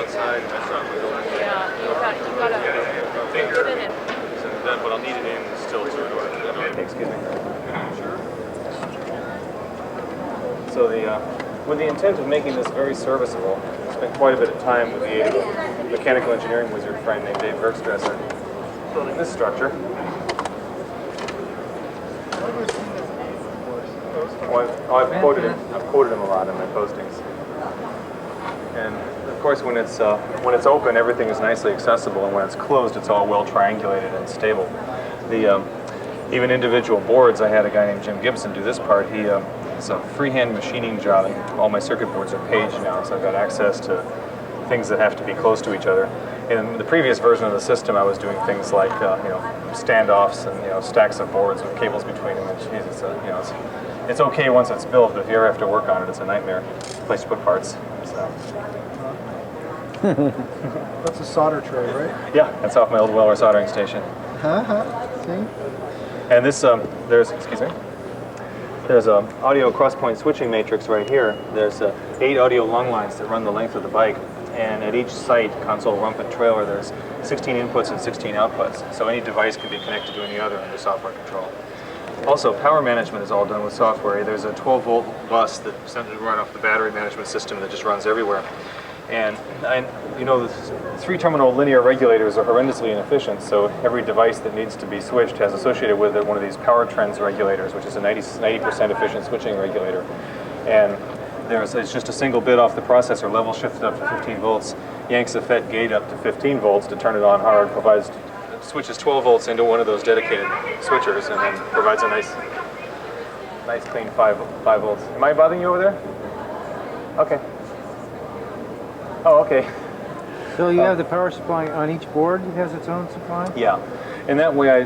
outside. That's not real. Yeah, you gotta get in it. But I'll need it in still to in order to do it. Excuse me. So with the intent of making this very serviceable, I spent quite a bit of time with the aid of a mechanical engineering wizard friend named Dave Bergstresser building this structure. I've quoted him a lot in my postings. And of course, when it's open, everything is nicely accessible, and when it's closed, it's all well triangulated and stable. Even individual boards, I had a guy named Jim Gibson do this part. It's a freehand machining job, and all my circuit boards are paged now, so I've got access to things that have to be close to each other. In the previous version of the system, I was doing things like standoffs and stacks of boards with cables between them. And geez, it's okay once it's built, but if you ever have to work on it, it's a nightmare place to put parts. So. That's a solder tray, right? Yeah, that's off my old Weller soldering station. See? And this, there's a audio cross-point switching matrix right here. There's 8 audio lung lines that run the length of the bike, and at each site, console, rump, and trailer, there's 16 inputs and 16 outputs. So any device can be connected to any other under software control. Also, power management is all done with software. There's a 12-volt bus that's sent right off the battery management system that just runs everywhere. And the 3-terminal linear regulators are horrendously inefficient, so every device that needs to be switched has associated with it one of these power trends regulators, which is a 90% efficient switching regulator. And it's just a single bit off the processor, level shifted up to 15 volts, yanks the FET gate up to 15 volts to turn it on hard, switches 12 volts into one of those dedicated switchers, and then provides a nice clean 5 volts. Am I bothering you over there? Okay. Oh, okay. So you have the power supply on each board? It has its own supply? Yeah. In that way,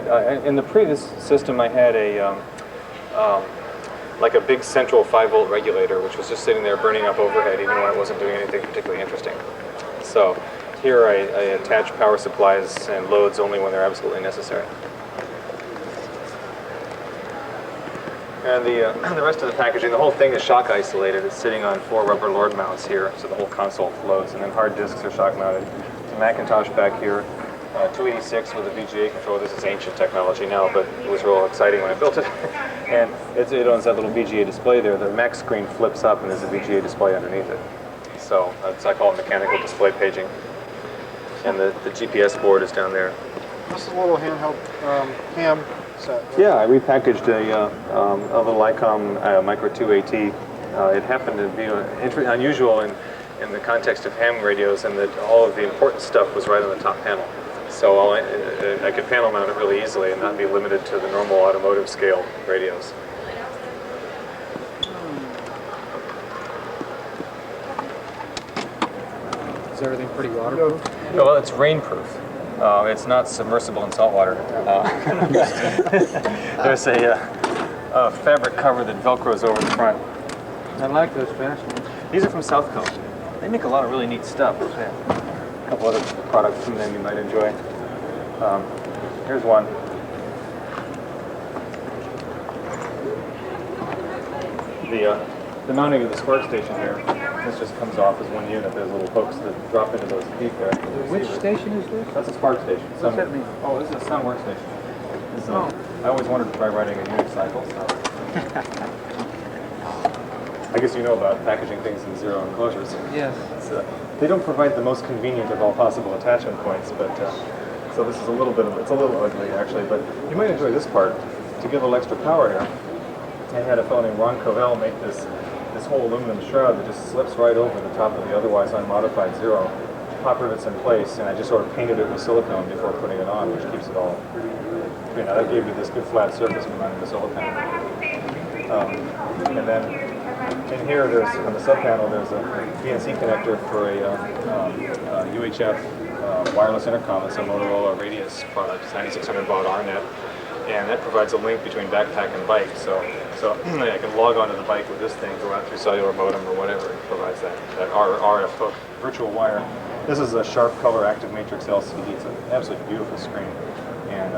in the previous system, I had like a big central 5-volt regulator, which was just sitting there burning up overhead, even when it wasn't doing anything particularly interesting. So here, I attach power supplies and loads only when they're absolutely necessary. And the rest of the packaging, the whole thing is shock isolated. It's sitting on 4 rubber Lord mounts here, so the whole console floats, and then hard disks are shock mounted. It's a Macintosh back here, 286 with a VGA controller. This is ancient technology now, but it was real exciting when I built it. And it owns that little VGA display there. The Mac screen flips up, and there's a VGA display underneath it. So I call it mechanical display paging. And the GPS board is down there. This is a little handheld cam set. Yeah, I repackaged a little ICOM Micro 2 AT. It happened to be unusual in the context of ham radios, and that all of the important stuff was right on the top panel. So I could panel mount it really easily and not be limited to the normal automotive scale radios. Is everything pretty waterproof? Well, it's rainproof. It's not submersible in salt water. There's a fabric cover that velcros over the front. I like those fasteners. These are from South Coast. They make a lot of really neat stuff. Yeah. A couple other products from them you might enjoy. Here's one. The mounting of the spark station here, this just comes off as one unit. There's little hooks that drop into those teeth there. Which station is this? That's a spark station. What's that mean? Oh, this is a sun workstation. I always wanted to try writing a Unix cycle, so. I guess you know about packaging things in zero enclosures. Yes. They don't provide the most convenient of all possible attachment points, but so this is a little ugly actually, but you might enjoy this part. To get a little extra power here, I had a fellow named Ron Covell make this whole aluminum shroud that just slips right over the top of the otherwise unmodified Zero. Pop rivets in place, and I just sort of painted it with silicone before putting it on, which keeps it all. That gave me this good flat surface for mounting the solar panel. And then in here, on the sub panel, there's a BNC connector for a UHF wireless intercom. It's a Motorola Radius product. It's 9600 baud RNet, and that provides a link between backpack and bike. So I can log onto the bike with this thing, go out through cellular modem or whatever. It provides that RF hook, virtual wire. This is a sharp color active matrix LCD. It's an absolutely beautiful screen, and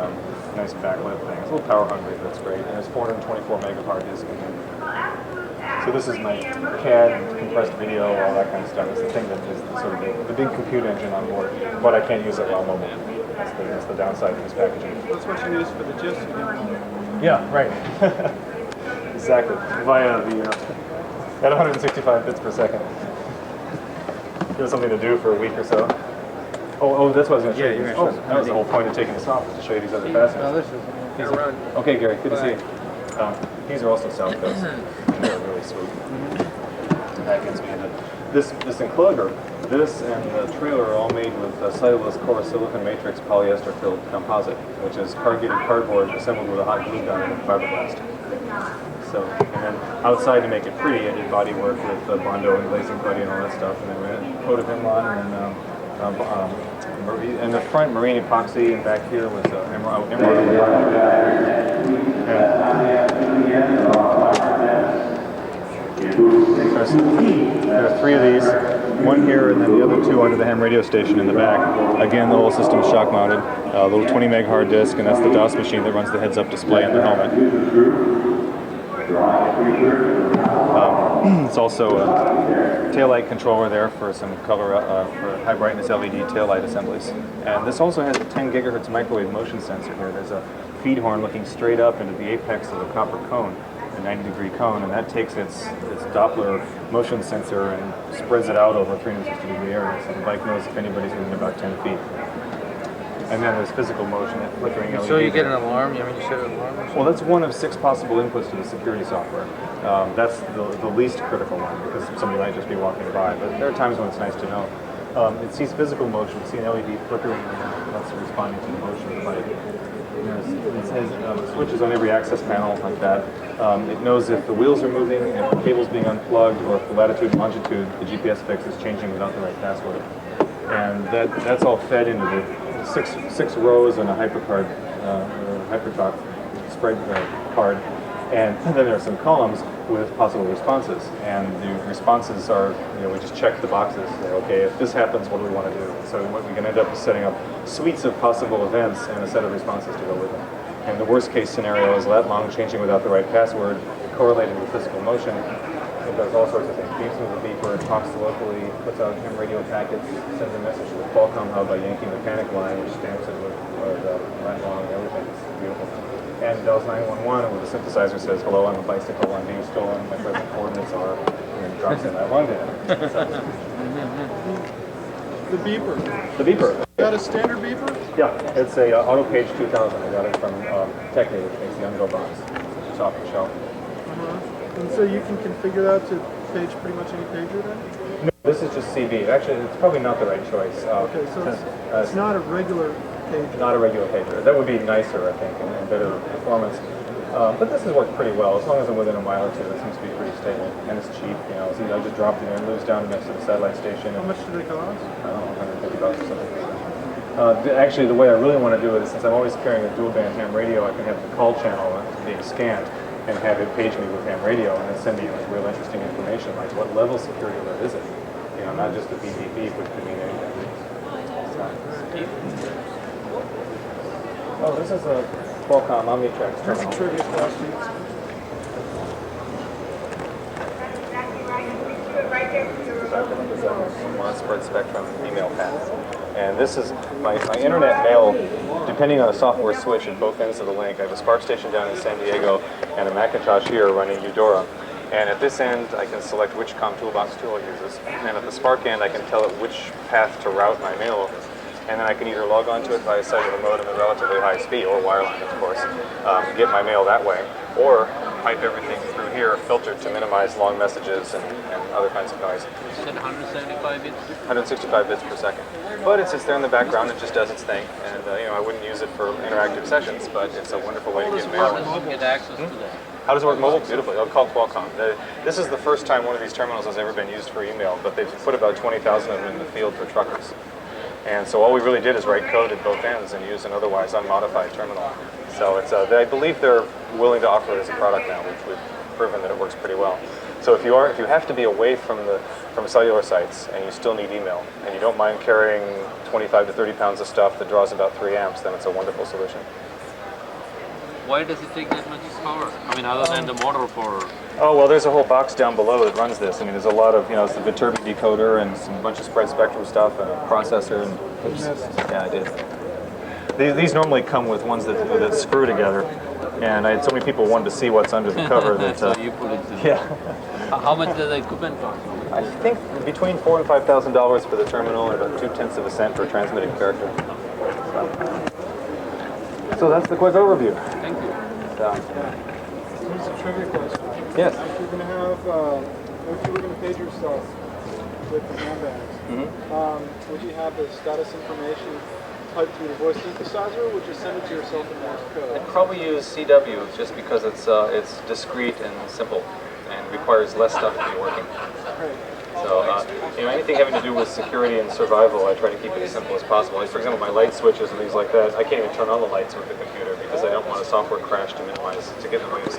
nice backlit thing. It's a little power hungry, but it's great. And there's 424 meg of hard disk in here. So So this is my CAD, compressed video, all that kind of stuff. It's the thing that is sort of the big compute engine on board, but I can't use it while mobile. That's the downside of this packaging. That's what you use for the gist you get. Yeah, right. Exactly. Via the at 165 bits per second. Give us something to do for a week or so. Oh, that's what I was going to show you. Oh, that was the whole point of taking this off, was to show you these other fasteners. No, this is. Okay, Gary, good to see you. These are also South Coast. They're really sweet. Packets we ended. This enclosure, this and the trailer are all made with cellulose core silicon matrix polyester filled composite, which is corrugated cardboard assembled with a hot glue gun and fiberglass. So, and then outside to make it pretty, I did body work with Bondo and glazing putty and all that stuff, and then we had a coat of Hemlon and the front marine epoxy, and back here was emerald. There's 3 of these, one here and then the other 2 under the ham radio station in the back. Again, the whole system is shock mounted, a little 20 meg hard disk, and that's the DOS machine that runs the heads-up display in the helmet. It's also a taillight controller there for some color, for high brightness LED taillight assemblies. And this also has a 10 gigahertz microwave motion sensor here. There's a feed horn looking straight up into the apex of the copper cone, a 90-degree cone, and that takes its Doppler motion sensor and spreads it out over a 360-degree area, so the bike knows if anybody's within about 10 feet. And then there's physical motion, flickering LEDs. So you get an alarm? You set an alarm? Well, that's one of 6 possible inputs to the security software. That's the least critical one, because somebody might just be walking by, but there are times when it's nice to know. It sees physical motion, it sees an LED flickering, and that's responding to the motion of the bike. It has switches on every access panel like that. It knows if the wheels are moving, if the cable's being unplugged, or if the latitude and longitude, the GPS fix is changing without the right password. And that's all fed into the six rows on a HyperCard, HyperTalk spread card. And then there are some columns with possible responses. And the responses are, we just check the boxes. Say, okay, if this happens, what do we want to do? So what we can end up is setting up suites of possible events and a set of responses to go with them. And the worst case scenario is lat long changing without the right password, correlated with physical motion. It does all sorts of things. Beeps with a beeper, talks locally, puts out ham radio packets, sends a message to the Qualcomm hub by yanking the panic line, which stamps it with lat long and everything. It's beautiful. And dials 911, and with the synthesizer says, "Hello, I'm a bicycle. I'm being stolen. My present coordinates are," and then drops in that long data. The beeper. The beeper. Is that a standard beeper? Yeah, it's a AutoPage 2000. I got it from Technic, which makes the Undergo box. It's off the shelf. And so you can configure that to page pretty much any pager then? No, this is just CB. Actually, it's probably not the right choice. Okay, so it's not a regular pager. Not a regular pager. That would be nicer, I think, and better performance. But this has worked pretty well. As long as I'm within a mile or two, it seems to be pretty stable. And it's cheap. So I just dropped it in, moves down next to the satellite station. How much do they cost? I don't know, $150 or something. Actually, the way I really want to do it is, since I'm always carrying a dual band ham radio, I can have the call channel being scanned and have it page me with ham radio and then send me real interesting information, like what level security alert is it? Not just a beep beep beep, which could mean anything. Oh, this is a Qualcomm OmniTrack That's a terminal. trivia question. This is a widespread spectrum email path. And this is my internet mail, depending on the software switch at both ends of the link. I have a Spark station down in San Diego and a Macintosh here running Eudora. And at this end, I can select which COM toolbox tool it uses. And at the Spark end, I can tell it which path to route my mail. And then I can either log onto it via cellular modem at relatively high speed, or wireline, of course, get my mail that way, or pipe everything through here, filtered to minimize long messages and other kinds of noise. You said 175 bits? 165 bits per second. But it sits there in the background, it just does its thing. And I wouldn't use it for interactive sessions, but it's a wonderful way to get mail. How does it get access to that? How does it work mobile? Beautifully. I'll call Qualcomm. This is the first time one of these terminals has ever been used for email, but they've put about 20,000 of them in the field for truckers. And so all we really did is write code at both ends and use an otherwise unmodified terminal. So it's I believe they're willing to offer it as a product now, which we've proven that it works pretty well. So if you have to be away from cellular sites and you still need email, and you don't mind carrying 25 to 30 pounds of stuff that draws about 3 amps, then it's a wonderful solution. Why does it take that much power? I mean, other than the motor for... Oh, well, there's a whole box down below that runs this. I mean, there's a lot of, it's the Viterbi decoder and some bunch of spread spectrum stuff and a processor. And oops. Yeah, I did. These normally come with ones that screw together. And I had so many people wanted to see what's under the cover that. So you put it in. Yeah. How much does the equipment cost? I think between $4,000 and $5,000 for the terminal and about 0.2 of a cent for a transmitting character. So that's the quick overview. Thank you. Here's a trivia question. Yes. If you're going to have, if you were going to page yourself with the handbags, would you have the status information typed through the voice synthesizer, or would you send it to yourself in Morse code? I'd probably use CW just because it's discreet and simple and requires less stuff to be working. Right. So, anything having to do with security and survival, I try to keep it as simple as possible. Like, for example, my light switches and things like that, I can't even turn on the lights with the computer because I don't want a software crash to minimize, to get in the way of safety.